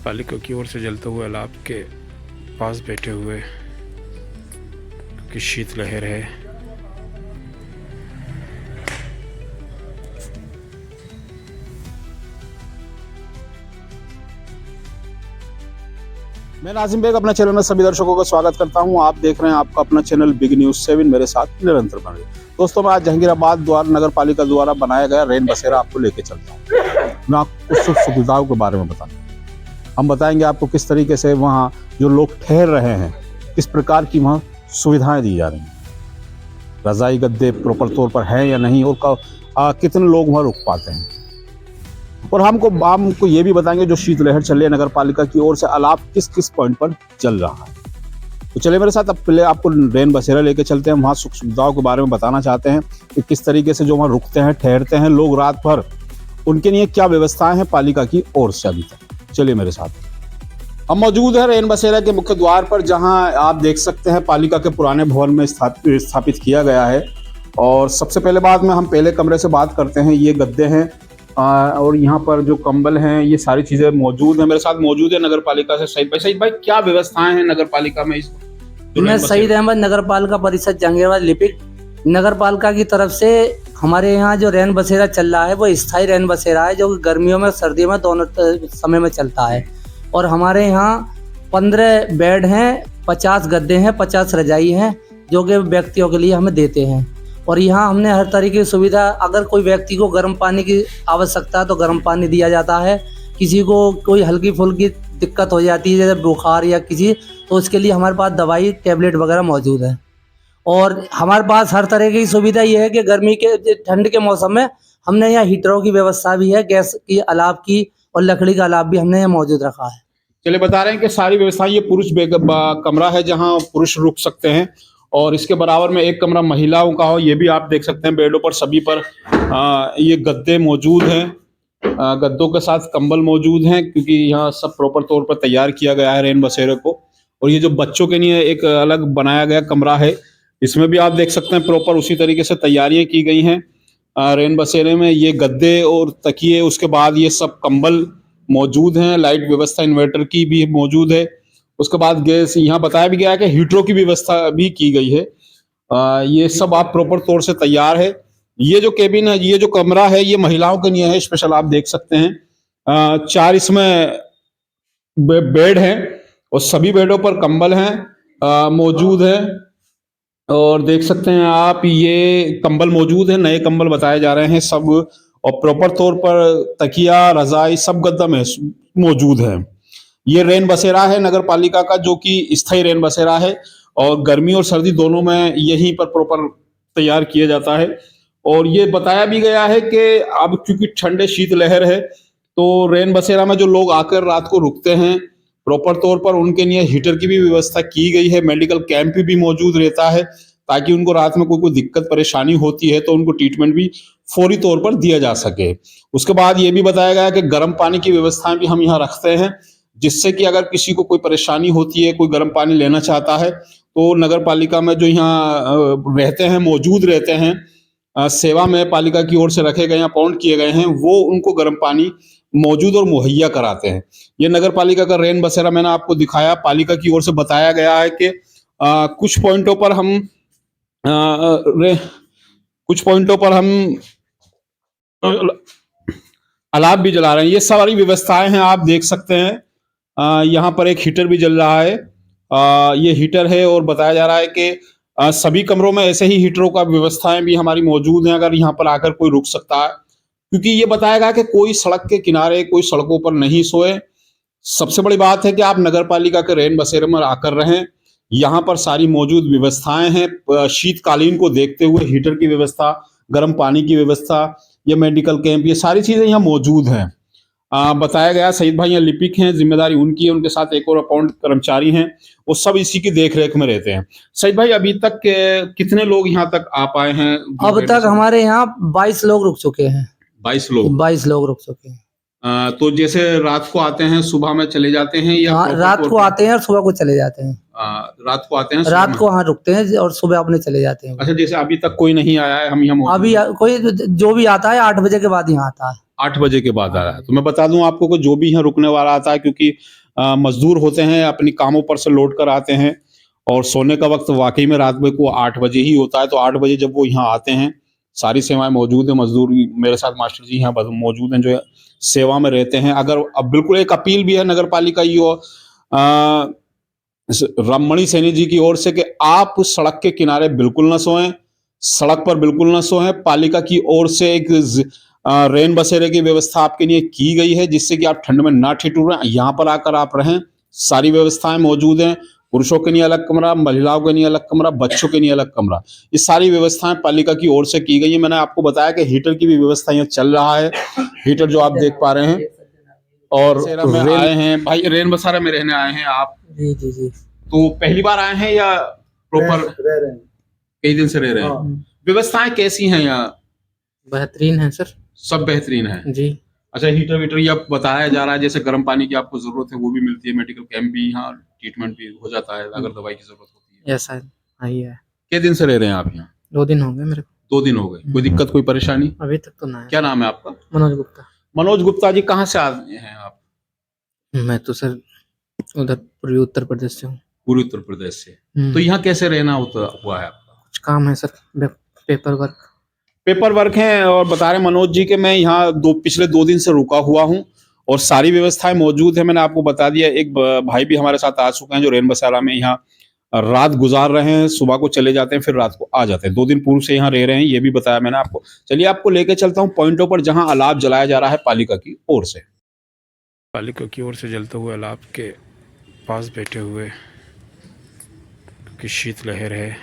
पालिका की ओर से जलते हुए अलाव के पास बैठे हुए, क्योंकि शीतलहर है। मैं नाजिम बेग अपना चैनल में सभी दर्शकों का स्वागत करता हूं। आप देख रहे हैं आपका अपना चैनल बिग न्यूज 7, मेरे साथ निरंतर बने। दोस्तों, मैं आज जहांगीराबाद द्वारा नगर पालिका द्वारा बनाया गया रेन बसेरा आपको लेके चलता हूं। मैं आपको सुख सुविधाओं के बारे में बताऊंगा। हम बताएंगे आपको किस तरीके से वहाँ जो लोग ठहर रहे हैं, किस प्रकार की वहाँ सुविधाएं दी जा रही हैं, रजाई गद्दे प्रॉपर तौर पर है या नहीं, और कितने लोग वहाँ रुक पाते हैं। और हमको ये भी बताएंगे जो शीतलहर चल रही है नगर पालिका की ओर से अलाव किस किस पॉइंट पर चल रहा है। तो चलिए मेरे साथ, अब पहले आपको रेन बसेरा लेके चलते हैं। वहाँ सुख सुविधाओं के बारे में बताना चाहते हैं कि किस तरीके से जो वहाँ रुकते हैं, ठहरते हैं लोग रात भर, उनके लिए क्या व्यवस्थाएं हैं पालिका की ओर से अभी तक। चलिए मेरे साथ। हम मौजूद है रेन बसेरा के मुख्य द्वार पर, जहाँ आप देख सकते हैं पालिका के पुराने भवन में स्थापित किया गया है। और सबसे पहले बात में हम पहले कमरे से बात करते हैं। ये गद्दे हैं और यहाँ पर जो कंबल हैं, ये सारी चीजें मौजूद हैं। मेरे साथ मौजूद है नगर पालिका से सईद भाई। सईद भाई, क्या व्यवस्थाएं हैं नगर पालिका में? मैं सईद अहमद, नगर पालिका परिषद जहांगीराबाद लिपिक। नगर पालिका की तरफ से हमारे यहाँ जो रैन बसेरा चल रहा है वो स्थायी रैन बसेरा है, जो गर्मियों में सर्दियों में दोनों समय में चलता है। और हमारे यहाँ 15 बेड हैं, 50 गद्दे हैं, 50 रजाई हैं, जो कि व्यक्तियों के लिए हमें देते हैं। और यहाँ हमने हर तरीके की सुविधा, अगर कोई व्यक्ति को गर्म पानी की आवश्यकता है तो गर्म पानी दिया जाता है। किसी को कोई हल्की फुल्की दिक्कत हो जाती है जैसे बुखार या किसी, तो उसके लिए हमारे पास दवाई टैबलेट वगैरह मौजूद है। और हमारे पास हर तरह की सुविधा ये है कि गर्मी के ठंड के मौसम में हमने यहाँ हीटरों की व्यवस्था भी है, गैस की अलाव की और लकड़ी का अलाव भी हमने यहाँ मौजूद रखा है। चलिए, बता रहे हैं कि सारी व्यवस्था, ये पुरुष कमरा है जहाँ पुरुष रुक सकते हैं, और इसके बराबर में एक कमरा महिलाओं का हो। ये भी आप देख सकते हैं बेडों पर सभी पर ये गद्दे मौजूद हैं, गद्दों के साथ कंबल मौजूद हैं, क्योंकि यहाँ सब प्रॉपर तौर पर तैयार किया गया है रेन बसेरे को। और ये जो बच्चों के लिए एक अलग बनाया गया कमरा है, इसमें भी आप देख सकते हैं प्रॉपर उसी तरीके से तैयारियां की गई हैं रेन बसेरे में। ये गद्दे और तकिए, उसके बाद ये सब कंबल मौजूद हैं, लाइट व्यवस्था इन्वर्टर की भी मौजूद है। उसके बाद गैस, यहाँ बताया भी गया है कि हीटरों की व्यवस्था भी की गई है। ये सब आप प्रॉपर तौर से तैयार है। ये जो केबिन है, ये जो कमरा है, ये महिलाओं के लिए है स्पेशल, आप देख सकते हैं। 4 इसमें बेड हैं और सभी बेडों पर कंबल हैं मौजूद है। और देख सकते हैं आप, ये कंबल मौजूद है, नए कंबल बताए जा रहे हैं सब। और प्रॉपर तौर पर तकिया, रजाई सब गद्दा में मौजूद है। ये रेन बसेरा है नगर पालिका का, जो कि स्थायी रेन बसेरा है, और गर्मी और सर्दी दोनों में यहीं पर प्रॉपर तैयार किया जाता है। और ये बताया भी गया है कि अब क्योंकि ठंडे शीतलहर है, तो रेन बसेरा में जो लोग आकर रात को रुकते हैं, प्रॉपर तौर पर उनके लिए हीटर की भी व्यवस्था की गई है। मेडिकल कैंप भी मौजूद रहता है, ताकि उनको रात में कोई दिक्कत परेशानी होती है तो उनको ट्रीटमेंट भी फौरी तौर पर दिया जा सके। उसके बाद ये भी बताया गया कि गर्म पानी की व्यवस्थाएं भी हम यहाँ रखते हैं, जिससे कि अगर किसी को कोई परेशानी होती है, कोई गर्म पानी लेना चाहता है, तो नगर पालिका में जो यहाँ रहते हैं, मौजूद रहते हैं, सेवा में पालिका की ओर से रखे गए, अपॉइंट किए गए हैं, वो उनको गर्म पानी मौजूद और मुहैया कराते हैं। ये नगर पालिका का रेन बसेरा मैंने आपको दिखाया। पालिका की ओर से बताया गया है कि कुछ पॉइंटों पर हम अलाव भी जला रहे हैं। ये सारी व्यवस्थाएं हैं, आप देख सकते हैं। यहाँ पर एक हीटर भी जल रहा है। ये हीटर है, और बताया जा रहा है कि सभी कमरों में ऐसे ही हीटरों का व्यवस्थाएं भी हमारी मौजूद हैं, अगर यहाँ पर आकर कोई रुक सकता है। क्योंकि ये बताया गया कि कोई सड़क के किनारे, कोई सड़कों पर नहीं सोए। सबसे बड़ी बात है कि आप नगर पालिका के रेन बसेरे में आकर रहें। यहाँ पर सारी मौजूद व्यवस्थाएं हैं। शीतकालीन को देखते हुए हीटर की व्यवस्था, गर्म पानी की व्यवस्था, ये मेडिकल कैंप, ये सारी चीजें यहाँ मौजूद हैं। बताया गया सईद भाई यहाँ लिपिक हैं, जिम्मेदारी उनकी है, उनके साथ एक और अपॉइंट कर्मचारी हैं, वो सब इसी की देखरेख में रहते हैं। सईद भाई, अभी तक कितने लोग यहाँ तक आ पाए हैं? अब तक हमारे यहाँ 22 लोग रुक चुके हैं। 22 लोग? 22 लोग रुक चुके हैं। तो जैसे रात को आते हैं, सुबह में चले जाते हैं, या रात को आते हैं और सुबह को चले जाते हैं? रात को आते हैं, रात को हाँ रुकते हैं और सुबह अपने चले जाते हैं। अच्छा, जैसे अभी तक कोई नहीं आया है, हम यहाँ अभी कोई जो भी आता है 8 बजे के बाद यहाँ आता है। 8 बजे के बाद आ रहा है। तो मैं बता दूं आपको कि जो भी यहाँ रुकने वाला आता है, क्योंकि मजदूर होते हैं, अपनी कामों पर से लौट कर आते हैं और सोने का वक्त वाकई में रात में को 8 बजे ही होता है। तो 8 बजे जब वो यहाँ आते हैं, सारी सेवाएं मौजूद है। मजदूर मेरे साथ मास्टर जी यहाँ मौजूद हैं, जो सेवा में रहते हैं। अगर अब बिल्कुल एक अपील भी है नगर पालिका की ओर, राममणि सैनी जी की ओर से, कि आप सड़क के किनारे बिल्कुल न सोएं, सड़क पर बिल्कुल न सोएं। पालिका की ओर से एक रेन बसेरे की व्यवस्था आपके लिए की गई है, जिससे कि आप ठंड में ना ठिठुरें, यहाँ पर आकर आप रहें। सारी व्यवस्थाएं मौजूद हैं। पुरुषों के लिए अलग कमरा, महिलाओं के लिए अलग कमरा, बच्चों के लिए अलग कमरा। ये सारी व्यवस्थाएं पालिका की ओर से की गई है। मैंने आपको बताया कि हीटर की भी व्यवस्था यहाँ चल रहा है, हीटर जो आप देख पा रहे हैं। और में आए हैं भाई, रेन बसेरा में रहने आए हैं आप? जी जी जी। तो पहली बार आए हैं या प्रॉपर कई दिन से रह रहे हैं? व्यवस्थाएं कैसी हैं यहाँ? बेहतरीन है सर। सब बेहतरीन है जी। अच्छा, हीटर वीटर या बताया जा रहा है, जैसे गर्म पानी की आपको जरूरत है वो भी मिलती है, मेडिकल कैंप भी, यहाँ ट्रीटमेंट भी हो जाता है अगर दवाई की जरूरत होती है। यस सर, आई है। कितने दिन से रह रहे हैं आप यहाँ? 2 दिन हो गए मेरे को। 2 दिन हो गए। कोई दिक्कत, कोई परेशानी? अभी तक तो ना है। क्या नाम है आपका? मनोज गुप्ता। मनोज गुप्ता जी, कहाँ से आए हैं आप? मैं तो सर उधर पूर्वी उत्तर प्रदेश से हूँ। पूर्वी उत्तर प्रदेश से। तो यहाँ कैसे रहना हुआ है आपका? कुछ काम है सर, पेपर वर्क है। और बता रहे मनोज जी कि मैं यहाँ पिछले 2 दिन से रुका हुआ हूँ और सारी व्यवस्थाएं मौजूद है। मैंने आपको बता दिया। एक भाई भी हमारे साथ आ चुके हैं जो रेन बसेरा में यहाँ रात गुजार रहे हैं। सुबह को चले जाते हैं, फिर रात को आ जाते हैं। 2 दिन पूर्व से यहाँ रह रहे हैं, ये भी बताया मैंने आपको। चलिए आपको लेके चलता हूँ पॉइंटों पर जहाँ अलाव जलाया जा रहा है पालिका की ओर से। पालिका की ओर से जलते हुए अलाव के पास बैठे हुए, क्योंकि शीत लहर है।